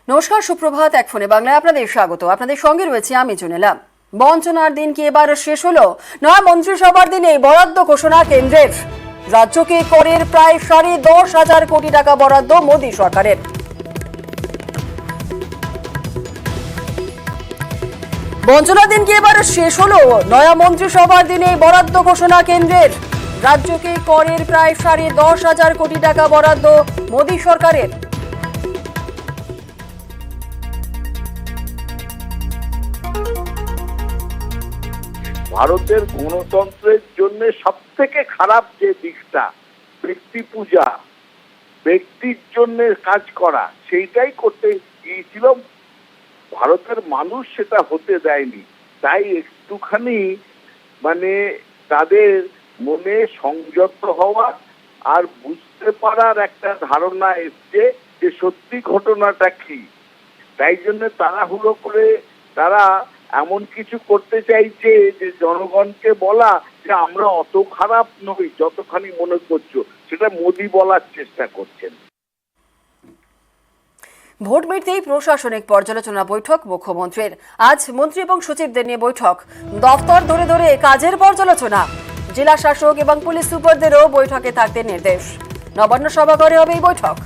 নমস্কার, সুপ্রভাত। এক ফোনে বাংলায় আপনাদের স্বাগত। আপনাদের সঙ্গে রয়েছে আমি জুনেলা। বঞ্চনার দিন কি এবার শেষ হলো? নয়া মন্ত্রিসভার দিনে বরাদ্দ ঘোষণা কেন্দ্রের। রাজ্যকে করের প্রায় 10,500 কোটি টাকা বরাদ্দ মোদী সরকারের। বঞ্চনার দিন কি এবার শেষ হলো? নয়া মন্ত্রিসভার দিনে বরাদ্দ ঘোষণা কেন্দ্রের। রাজ্যকে করের প্রায় 10,500 কোটি টাকা বরাদ্দ মোদী সরকারের। ভারতের গণতন্ত্রের জন্য সব থেকে খারাপ যে দিকটা ব্যক্তি পূজা, ব্যক্তির জন্য কাজ করা, সেইটাই করতে গিয়েছিল। ভারতের মানুষ সেটা হতে দেয়নি। তাই একটুখানি তাদের মনে সংযত হওয়া আর বুঝতে পারার একটা ধারণা এসছে যে সত্যি ঘটনাটা কি। তাই জন্য তাড়াহুড়ো করে তারা এমন কিছু করতে চাইছে যে জনগণকে বলা যে আমরা অত খারাপ নই যতখানি মনে করছো, সেটা মোদি বলার চেষ্টা করছেন। ভোট মিটতেই প্রশাসনিক পর্যালোচনা বৈঠক মুখ্যমন্ত্রীর। আজ মন্ত্রী এবং সচিবদের নিয়ে বৈঠক। দফতর ধরে ধরে কাজের পর্যালোচনা। জেলা শাসক এবং পুলিশ সুপারদেরও বৈঠকে থাকতে নির্দেশ। নবান্ন সভাঘরে হবে এই বৈঠক।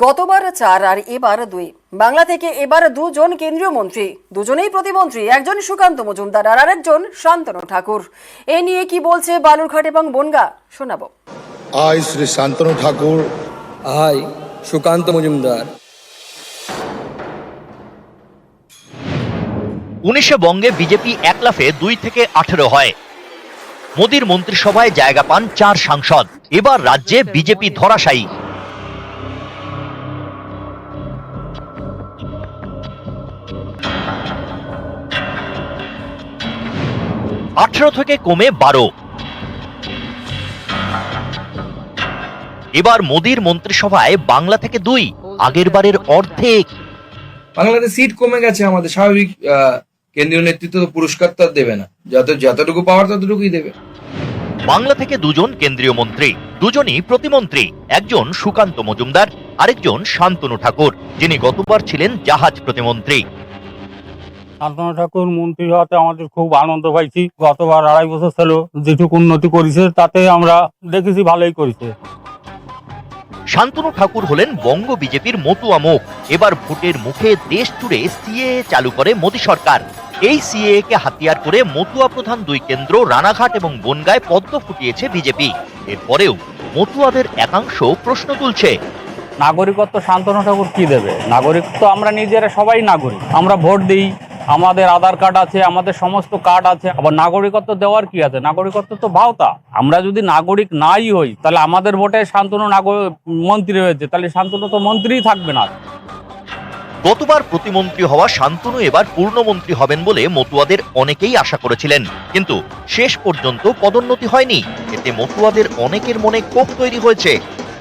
গতবার 4 আর এবার 2। বাংলা থেকে এবার 2 জন কেন্দ্রীয় মন্ত্রী, দুজনেই প্রতিমন্ত্রী। একজন সুকান্ত মজুমদার আর আরেকজন শান্তনু ঠাকুর। এ নিয়ে কি বলছে বালুরঘাট এবং বনগাঁ, শোনাবো। আই শ্রী শান্তনু ঠাকুর, আই সুকান্ত মজুমদার। 19 বঙ্গে বিজেপি একলাফে 2 থেকে 18 হয়। মোদীর মন্ত্রিসভায় জায়গা পান 4 সাংসদ। এবার রাজ্যে বিজেপি ধরাশায়ী। 18 থেকে কমে 12। এবার মোদীর মন্ত্রিসভায় বাংলা থেকে 2, আগের বারের অর্ধেক। বাংলাদেশ সিট কমে গেছে, আমাদের স্বাভাবিক। কেন্দ্রীয় নেতৃত্ব তো পুরস্কার তো দেবে না, যতটুকু পাওয়ার ততটুকুই দেবে। বাংলা থেকে 2 জন কেন্দ্রীয় মন্ত্রী, দুজনই প্রতিমন্ত্রী। একজন সুকান্ত মজুমদার, আরেকজন শান্তনু ঠাকুর, যিনি গতবার ছিলেন জাহাজ প্রতিমন্ত্রী। শান্তনু ঠাকুর মন্ত্রী হওয়াতে আমাদের খুব আনন্দ পাইছি। গতবার 2.5 বছর ছিল, যেটুকু উন্নতি করেছে তাতে আমরা দেখেছি ভালোই করেছে। শান্তনু ঠাকুর হলেন বঙ্গ বিজেপির মতুয়া মুখ। এবার ভোটের মুখে দেশ জুড়ে সিএএ চালু করে মোদী সরকার। এই সিএএ কে হাতিয়ার করে মতুয়া প্রধান 2 কেন্দ্র রানাঘাট এবং বনগাঁয় পদ্ম ফুটিয়েছে বিজেপি। এরপরেও মতুয়াদের একাংশ প্রশ্ন তুলছে, নাগরিকত্ব শান্তনু ঠাকুর কি দেবে? নাগরিকত্ব আমরা নিজেরা সবাই নাগরিক, আমরা ভোট দিই, আমাদের আধার কার্ড আছে, আমাদের সমস্ত কার্ড আছে। আবার নাগরিকত্ব দেওয়ার কি আছে? নাগরিকত্ব তো ভাওতা। আমরা যদি নাগরিক নাই হই তাহলে আমাদের ভোটে শান্তনু মন্ত্রী হয়েছে, তাহলে শান্তনু তো মন্ত্রীই থাকবে না। গতবার প্রতিমন্ত্রী হওয়া শান্তনু এবার পূর্ণমন্ত্রী হবেন বলে মতুয়াদের অনেকেই আশা করেছিলেন, কিন্তু শেষ পর্যন্ত পদোন্নতি হয়নি। এতে মতুয়াদের অনেকের মনে ক্ষোভ তৈরি হয়েছে।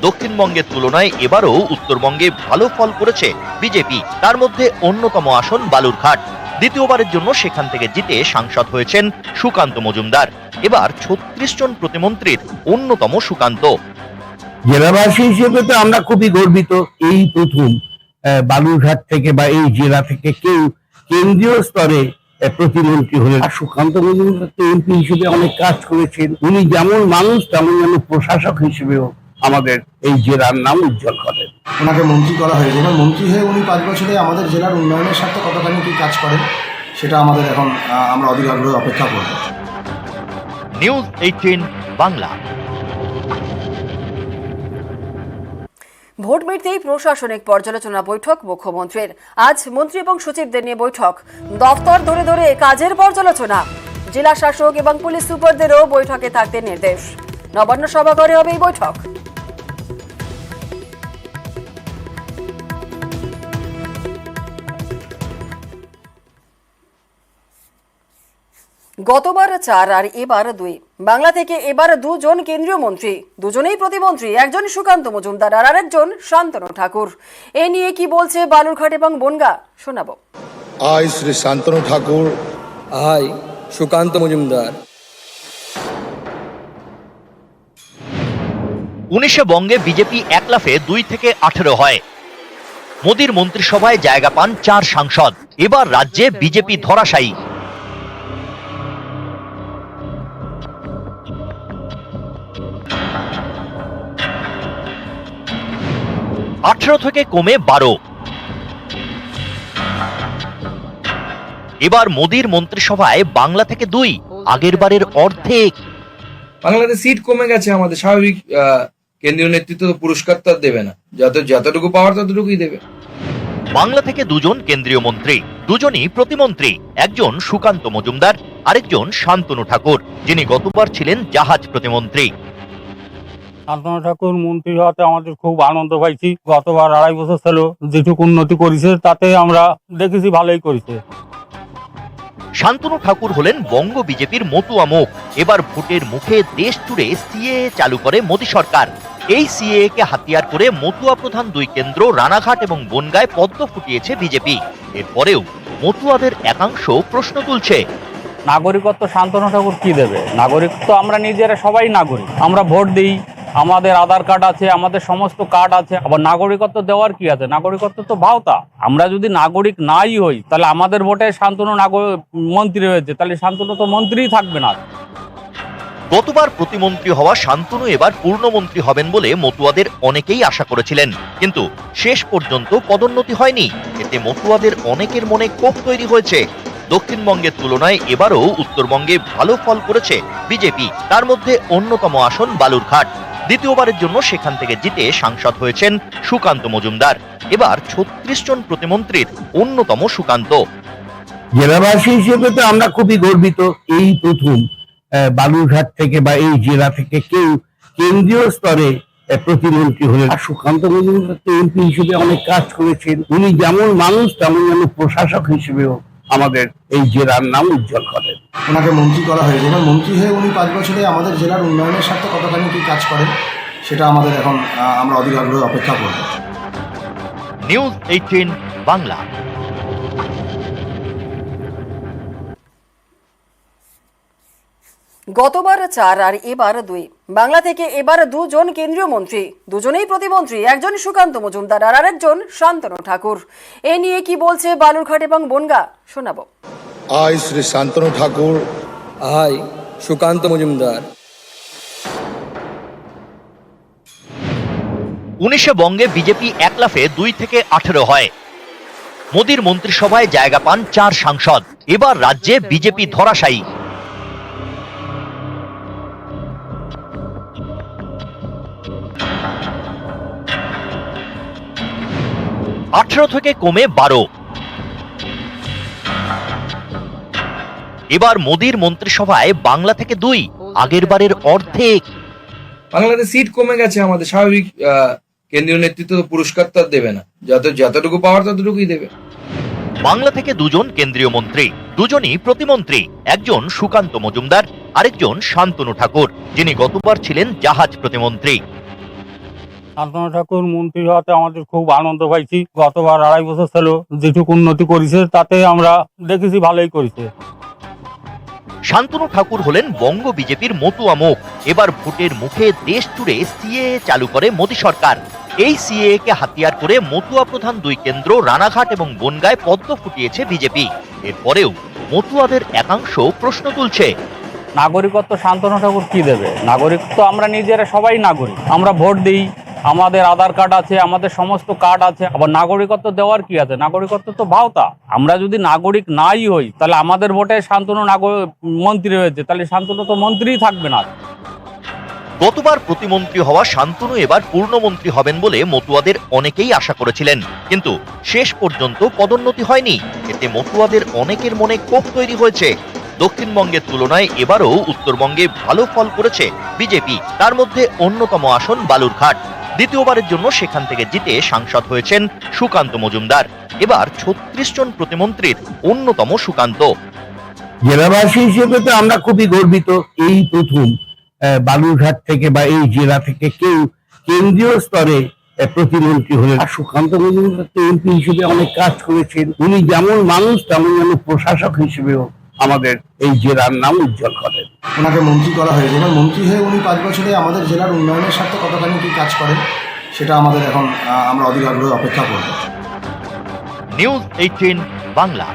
দক্ষিণবঙ্গের তুলনায় এবারও উত্তরবঙ্গে ভালো ফল করেছে বিজেপি। তার মধ্যে অন্যতম আসন বালুরঘাট। দ্বিতীয়বারের জন্য সেখান থেকে জিতে সাংসদ হয়েছেন সুকান্ত মজুমদার। এবার 36 জন প্রতিমন্ত্রীর অন্যতম সুকান্ত। জেলাবাসী হিসেবে তো আমরা খুবই গর্বিত। এই প্রথম বালুরঘাট থেকে বা এই জেলা থেকে কেউ কেন্দ্রীয় স্তরে প্রতিমন্ত্রী হলেন। সুকান্ত মজুমদার এমপি হিসেবে অনেক কাজ করেছেন। উনি যেমন মানুষ তেমন যেন প্রশাসক হিসেবেও আমাদের এই জেলার নাম উজ্জ্বল করেন। ওনাকে মন্ত্রী করা হয়েছে এবং মন্ত্রী হয়ে উনি 5 বছরে আমাদের জেলার উন্নয়নের স্বার্থে কতখানি কি কাজ করেন সেটা আমাদের এখন আমরা অধীর আগ্রহে অপেক্ষা করব। নিউজ 18 বাংলা। ভোট মিটতেই প্রশাসনিক পর্যালোচনা বৈঠক মুখ্যমন্ত্রীর। আজ মন্ত্রী এবং সচিবদের নিয়ে বৈঠক। দফতর ধরে ধরে কাজের পর্যালোচনা। জেলা শাসক এবং পুলিশ সুপারদেরও বৈঠকে থাকতে নির্দেশ। নবান্ন সভাঘরে হবে এই বৈঠক। গতবার 4 আর এবার 2। বাংলা থেকে এবার 2 জন কেন্দ্রীয় মন্ত্রী, দুজনেই প্রতিমন্ত্রী। একজন সুকান্ত মজুমদার আর আরেকজন শান্তনু ঠাকুর। এ নিয়ে কি বলছে বালুরঘাট এবং বনগাঁ, শোনাবো। আই শ্রী শান্তনু ঠাকুর, আই সুকান্ত মজুমদার। 19 বঙ্গে বিজেপি একলাফে 2 থেকে 18 হয়। মোদির মন্ত্রিসভায় জায়গা পান 4 সাংসদ। এবার রাজ্যে বিজেপি ধরাশায়ী। 18 থেকে কমে 12। এবার মোদির মন্ত্রিসভায় বাংলা থেকে 2, আগের বারের অর্ধেক। বাংলাতে সিট কমে গেছে আমাদের, স্বাভাবিক। কেন্দ্রীয় নেতৃত্ব তো পুরস্কার তো আর দেবে না, যতটুকু পাওয়ার ততটুকুই দেবে। বাংলা থেকে 2 জন কেন্দ্রীয় মন্ত্রী, দুজনই প্রতিমন্ত্রী। একজন সুকান্ত মজুমদার, আরেকজন শান্তনু ঠাকুর, যিনি গতবার ছিলেন জাহাজ প্রতিমন্ত্রী। শান্তনু ঠাকুর মন্ত্রী হওয়াতে আমাদের খুব আনন্দ পাইছি। গতবার 2.5 বছর ছিল, যেটুকু উন্নতি করেছে তাতে আমরা দেখেছি ভালোই করেছে। শান্তনু ঠাকুর হলেন বঙ্গ বিজেপির মতুয়া মুখ। এবার ভোটের মুখে দেশ জুড়ে সিএএ চালু করে মোদী সরকার। এই সিএএ কে হাতিয়ার করে মতুয়া প্রধান 2 কেন্দ্র রানাঘাট এবং বনগাঁয় পদ্ম ফুটিয়েছে বিজেপি। এরপরেও মতুয়াদের একাংশ প্রশ্ন তুলছে, নাগরিকত্ব শান্তনু ঠাকুর কি দেবে? নাগরিকত্ব আমরা নিজেরা সবাই নাগরিক, আমরা ভোট দিই, আমাদের আধার কার্ড আছে, আমাদের সমস্ত কার্ড আছে। আবার নাগরিকত্ব দেওয়ার কি আছে? নাগরিকত্ব তো ভাওতা। আমরা যদি নাগরিক নাই হই, তাহলে আমাদের ভোটে শান্তনু মন্ত্রী হয়েছে, তাহলে শান্তনু তো মন্ত্রীই থাকবে না। গতবার প্রতিমন্ত্রী হওয়া শান্তনু এবার পূর্ণমন্ত্রী হবেন বলে মতুয়াদের অনেকেই আশা করেছিলেন, কিন্তু শেষ পর্যন্ত পদোন্নতি হয়নি। এতে মতুয়াদের অনেকের মনে ক্ষোভ তৈরি হয়েছে। দক্ষিণবঙ্গের তুলনায় এবারও উত্তরবঙ্গে ভালো ফল করেছে বিজেপি। তার মধ্যে অন্যতম আসন বালুরঘাট। দ্বিতীয়বারের জন্য সেখান থেকে জিতে সাংসদ হয়েছেন সুকান্ত মজুমদার। এবার 36 জন প্রতিমন্ত্রীর অন্যতম সুকান্ত। জেলাবাসী হিসেবে তো আমরা খুবই গর্বিত। এই প্রথম বালুরঘাট থেকে বা এই জেলা থেকে কেউ কেন্দ্রীয় স্তরে প্রতিমন্ত্রী হলেন। আর সুকান্ত মজুমদার তো এমপি হিসেবে অনেক কাজ করেছেন। উনি যেমন মানুষ তেমন যেন প্রশাসক হিসেবেও আমাদের এই জেলার নাম উজ্জ্বল করেন। ওনাকে মন্ত্রী করা হয়েছে, এবং মন্ত্রী হয়ে উনি 5 বছরে আমাদের জেলার উন্নয়নের স্বার্থে কতখানি কী কাজ করেন সেটা আমাদের এখন আমরা অধীর আগ্রহে অপেক্ষা করব। নিউজ 18 বাংলা। গতবার 4 আর এবার 2। বাংলা থেকে এবার 2 জন কেন্দ্রীয় মন্ত্রী, দুজনেই প্রতিমন্ত্রী। একজন সুকান্ত মজুমদার আর আরেকজন শান্তনু ঠাকুর। এ নিয়ে কি বলছে বালুরঘাট এবং বনগাঁ, শোনাবো। আই শ্রী শান্তনু ঠাকুর, আই সুকান্ত মজুমদার। 19 বঙ্গে বিজেপি একলাফে 2 থেকে 18 হয়। মোদির মন্ত্রিসভায় জায়গা পান 4 সাংসদ। এবার রাজ্যে বিজেপি ধরাশায়ী। 18 থেকে কমে 12। এবার মোদির মন্ত্রিসভায় বাংলা থেকে 2, আগের বারের অর্ধেক। বাংলাতে সিট কমে গেছে আমাদের, স্বাভাবিক। কেন্দ্রীয় নেতৃত্ব তো পুরস্কার তো আর দেবে না, যতটুকু পাওয়ার ততটুকুই দেবে। বাংলা থেকে 2 জন কেন্দ্রীয় মন্ত্রী, দুজনই প্রতিমন্ত্রী। একজন সুকান্ত মজুমদার, আরেকজন শান্তনু ঠাকুর, যিনি গতবার ছিলেন জাহাজ প্রতিমন্ত্রী। শান্তনু ঠাকুর মন্ত্রী হওয়াতে আমাদের খুব আনন্দ পাইছি। গতবার 2.5 বছর ছিল, যেটুকু উন্নতি করেছে তাতে আমরা দেখেছি ভালোই করেছে। শান্তনু ঠাকুর হলেন বঙ্গ বিজেপির মতুয়া মুখ। এবার ভোটের মুখে দেশ জুড়ে সিএএ চালু করে মোদী সরকার। এই সিএএ কে হাতিয়ার করে মতুয়া প্রধান 2 কেন্দ্র রানাঘাট এবং বনগাঁয় পদ্ম ফুটিয়েছে বিজেপি। এরপরেও মতুয়াদের একাংশ প্রশ্ন তুলছে, নাগরিকত্ব শান্তনু ঠাকুর কি দেবে? নাগরিকত্ব আমরা নিজেরা সবাই নাগরিক, আমরা ভোট দিই, আমাদের আধার কার্ড আছে, আমাদের সমস্ত কার্ড আছে। আবার নাগরিকত্ব দেওয়ার কি আছে? নাগরিকত্ব তো ভাওতা। আমরা যদি নাগরিক নাই হই, তাহলে আমাদের ভোটে শান্তনু মন্ত্রী হয়েছে, তাহলে শান্তনু তো মন্ত্রীই থাকবে না। গতবার প্রতিমন্ত্রী হওয়া শান্তনু এবার পূর্ণমন্ত্রী হবেন বলে মতুয়াদের অনেকেই আশা করেছিলেন, কিন্তু শেষ পর্যন্ত পদোন্নতি হয়নি। এতে মতুয়াদের অনেকের মনে ক্ষোভ তৈরি হয়েছে। দক্ষিণবঙ্গের তুলনায় এবারও উত্তরবঙ্গে ভালো ফল করেছে বিজেপি। তার মধ্যে অন্যতম আসন বালুরঘাট। দ্বিতীয়বারের জন্য সেখান থেকে জিতে সাংসদ হয়েছেন সুকান্ত মজুমদার। এবার 36 জন প্রতিমন্ত্রীর অন্যতম সুকান্ত। জেলাবাসী হিসেবে তো আমরা খুবই গর্বিত। এই প্রথম বালুরঘাট থেকে বা এই জেলা থেকে কেউ কেন্দ্রীয় স্তরে প্রতিমন্ত্রী হলেন। আর সুকান্ত মজুমদার তো এমপি হিসেবে অনেক কাজ করেছেন। উনি যেমন মানুষ তেমন যেন প্রশাসক হিসেবেও আমাদের এই জেলার নাম উজ্জ্বল করেন। ওনাকে মন্ত্রী করা হয়েছে, এবার মন্ত্রী হয়ে উনি 5 বছরে আমাদের জেলার উন্নয়নের স্বার্থে কতখানি কি কাজ করেন সেটা আমাদের এখন আমরা অধীর আগ্রহে অপেক্ষা করব। নিউজ 18 বাংলা।